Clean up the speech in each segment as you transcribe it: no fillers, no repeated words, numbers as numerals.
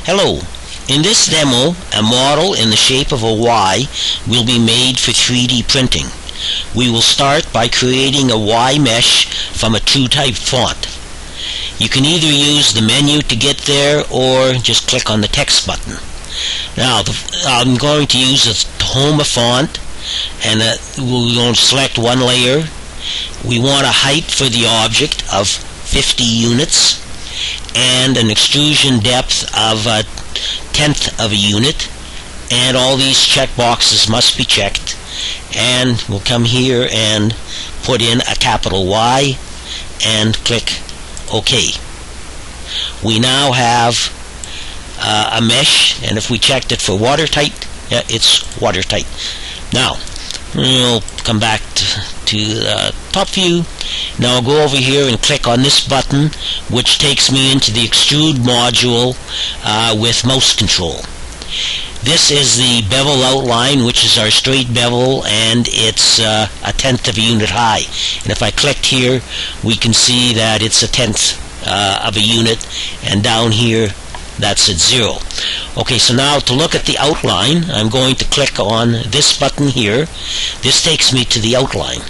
Hello. In this demo, a model in the shape of a Y will be made for 3D printing. We will start by creating a Y mesh from a TrueType font. You can either use the menu to get there or just click on the text button. Now, I'm going to use the Tahoma font, and we're going to select one layer. We want a height for the object of 50 units and an extrusion depth of a tenth of a unit, and all these checkboxes must be checked. And we'll come here and put in a capital Y and click OK. We now have a mesh, and if we checked it for watertight, yeah, it's watertight. Now we'll come back to the top view. Now I'll go over here and click on this button, which takes me into the Extrude module with mouse control. This is the bevel outline, which is our straight bevel, and it's a tenth of a unit high. And if I clicked here, we can see that it's a tenth of a unit, and down here that's at 0. Okay, so now to look at the outline, I'm going to click on this button here. This takes me to the outline.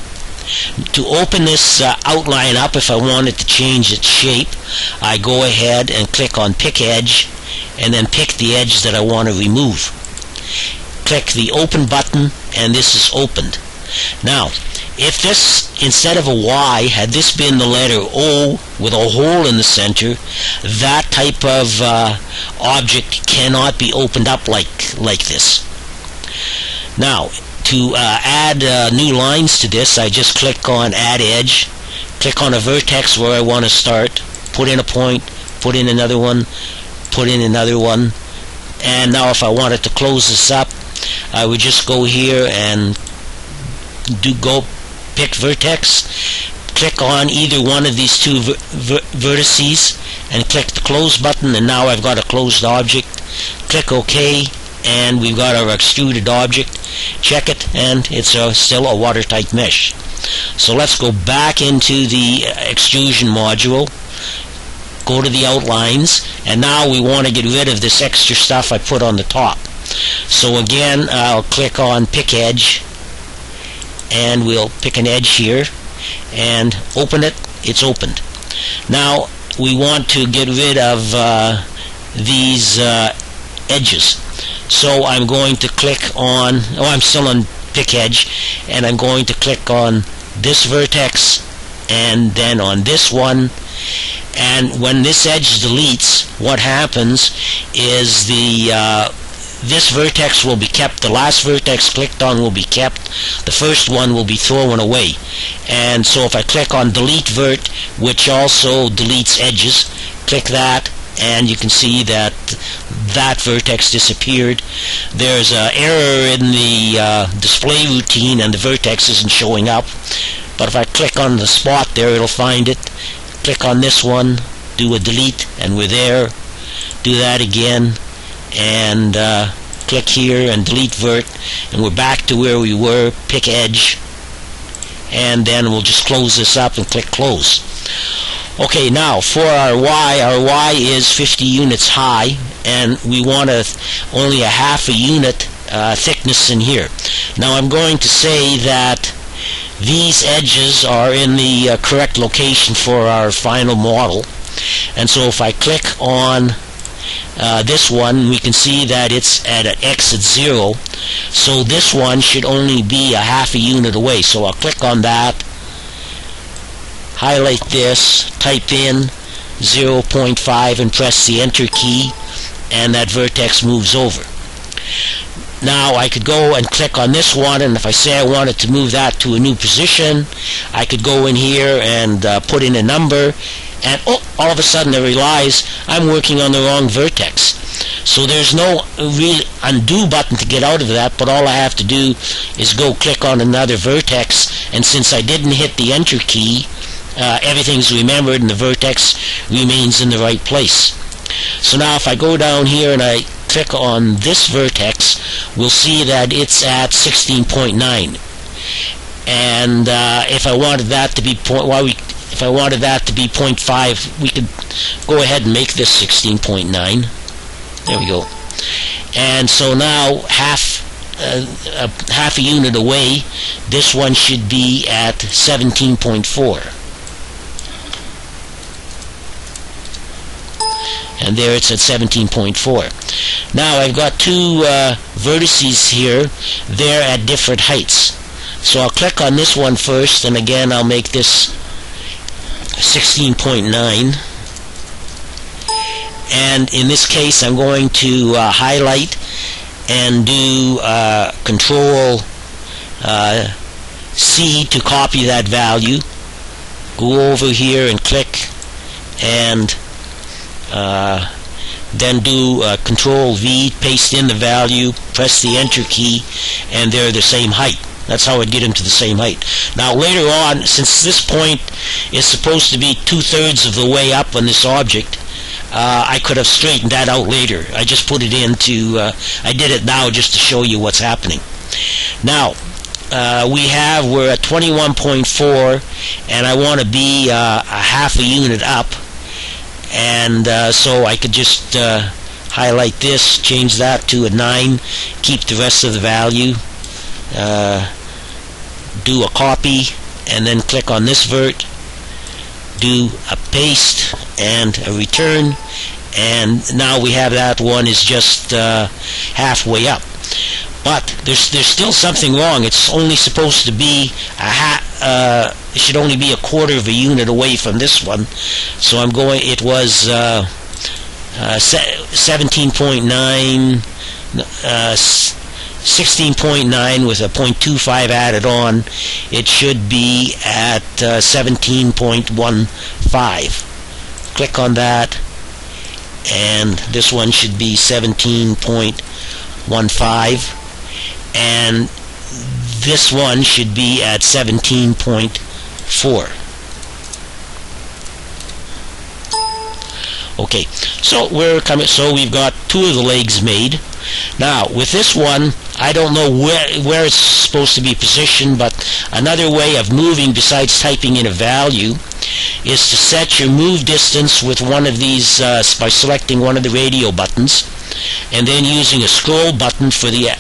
To open this outline up, if I wanted to change its shape, I go ahead and click on Pick Edge, and then pick the edge that I want to remove. Click the Open button, and this is opened. Now, if this, instead of a Y, had this been the letter O with a hole in the center, that type of object cannot be opened up like this. Now, to add new lines to this, I just click on Add Edge, click on a vertex where I want to start, put in a point, put in another one, put in another one, and now if I wanted to close this up, I would just go here and pick vertex, click on either one of these two vertices, and click the Close button, and now I've got a closed object. Click OK, and we've got our extruded object. Check it, and it's still a watertight mesh. So let's go back into the extrusion module, go to the outlines, and now we want to get rid of this extra stuff I put on the top. So again, I'll click on Pick Edge, and we'll pick an edge here and open it. It's opened. Now we want to get rid of these edges. So I'm going to click on, I'm still on Pick Edge, and I'm going to click on this vertex and then on this one. And when this edge deletes, what happens is this vertex will be kept. The last vertex clicked on will be kept. The first one will be thrown away. And so if I click on Delete Vert, which also deletes edges, click that, and you can see that that vertex disappeared. There's an error in the display routine, and the vertex isn't showing up. But if I click on the spot there, it'll find it. Click on this one, do a delete, and we're there. Do that again, and click here and delete vert, and we're back to where we were. Pick edge, and then we'll just close this up and click close. Okay, now for our Y is 50 units high, and we want only a half a unit thickness in here. Now I'm going to say that these edges are in the correct location for our final model, and so if I click on this one, we can see that it's at an X at 0, so this one should only be a half a unit away. So I'll click on that, highlight this, type in 0.5 and press the Enter key, and that vertex moves over. Now I could go and click on this one, and if I say I wanted to move that to a new position, I could go in here and put in a number, and all of a sudden I realize I'm working on the wrong vertex. So there's no real undo button to get out of that, but all I have to do is go click on another vertex, and since I didn't hit the Enter key, everything's remembered and the vertex remains in the right place. So now if I go down here and I click on this vertex, we'll see that it's at 16.9. And if I wanted that to be 0.5, we could go ahead and make this 16.9. There we go. And so now half a unit away, this one should be at 17.4. And there it's at 17.4. Now I've got two vertices here. They're at different heights. So I'll click on this one first, and again I'll make this 16.9. And in this case I'm going to highlight and do Control C to copy that value. Go over here and click, and then do Control V, paste in the value, press the Enter key, and they're the same height. That's how I'd get them to the same height. Now later on, since this point is supposed to be 2/3 of the way up on this object, I could have straightened that out later. I just put it into, I did it now just to show you what's happening. Now, we're at 21.4, and I want to be a half a unit up. And so I could just highlight this, change that to a 9, keep the rest of the value, do a copy, and then click on this vert, do a paste and a return, and now we have that one is just halfway up. But there's still something wrong. It's only supposed to be it should only be a quarter of a unit away from this one. So I'm going, it was 17.9, 16.9 with a 0.25 added on. It should be at 17.15. Click on that, and this one should be 17.15, and this one should be at 17.4. Okay, so we've got two of the legs made. Now with this one, I don't know where it's supposed to be positioned, but another way of moving besides typing in a value is to set your move distance with one of these by selecting one of the radio buttons, and then using a scroll button for the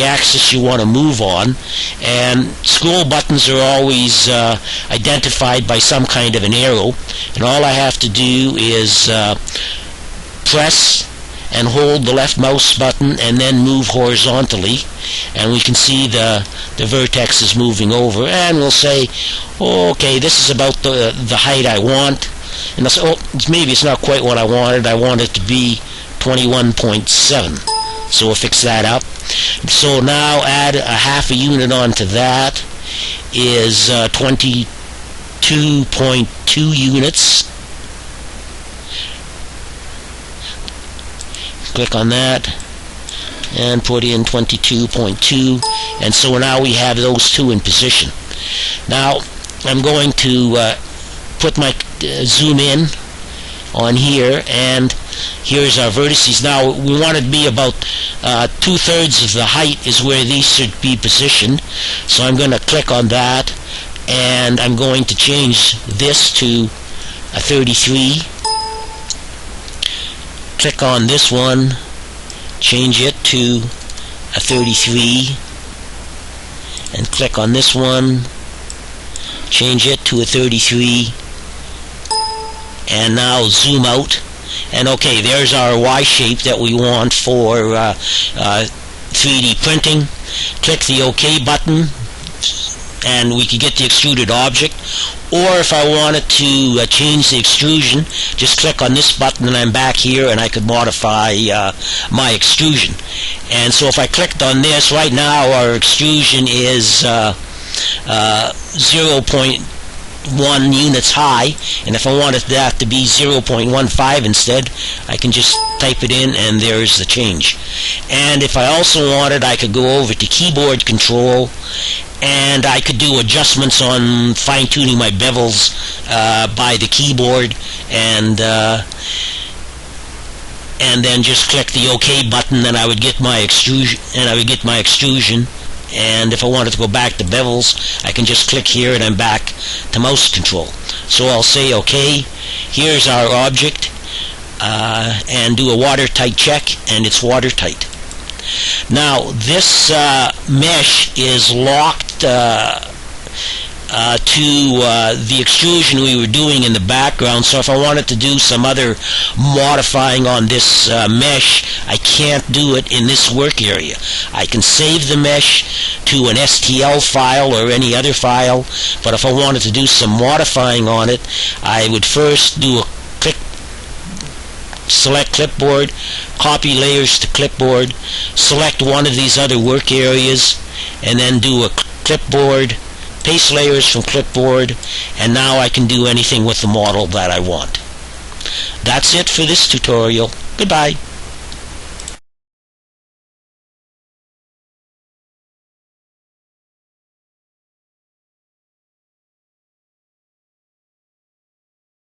axis you want to move on. And scroll buttons are always identified by some kind of an arrow, and all I have to do is press and hold the left mouse button and then move horizontally, and we can see the vertex is moving over, and we'll say, oh, okay, this is about the height I want. And I'll say, oh, maybe it's not quite what I wanted. I want it to be 21.7. So we'll fix that up. So now add a half a unit onto that is 22.2 units. Click on that and put in 22.2, and so now we have those two in position. Now I'm going to put my zoom in on here, and here's our vertices. Now we want it to be about 2/3 of the height is where these should be positioned. So I'm going to click on that, and I'm going to change this to a 33. Click on this one, change it to a 33, and click on this one, change it to a 33, and now zoom out, and okay, there's our Y shape that we want for 3D printing. Click the OK button, and we can get the extruded object. Or if I wanted to change the extrusion, just click on this button and I'm back here, and I could modify my extrusion. And so if I clicked on this, right now our extrusion is 0.1 units high, and if I wanted that to be 0.15 instead, I can just type it in and there's the change. And if I also wanted, I could go over to keyboard control, and I could do adjustments on fine-tuning my bevels by the keyboard, and then just click the OK button, and I would get my extrusion. And if I wanted to go back to bevels, I can just click here, and I'm back to mouse control. So I'll say OK. Here's our object. and do a watertight check, and it's watertight. Now this mesh is locked to the extrusion we were doing in the background, so if I wanted to do some other modifying on this mesh, I can't do it in this work area. I can save the mesh to an STL file or any other file, but if I wanted to do some modifying on it, I would first do a select Clipboard, copy layers to Clipboard, select one of these other work areas, and then do a Clipboard, paste layers from Clipboard, and now I can do anything with the model that I want. That's it for this tutorial. Goodbye.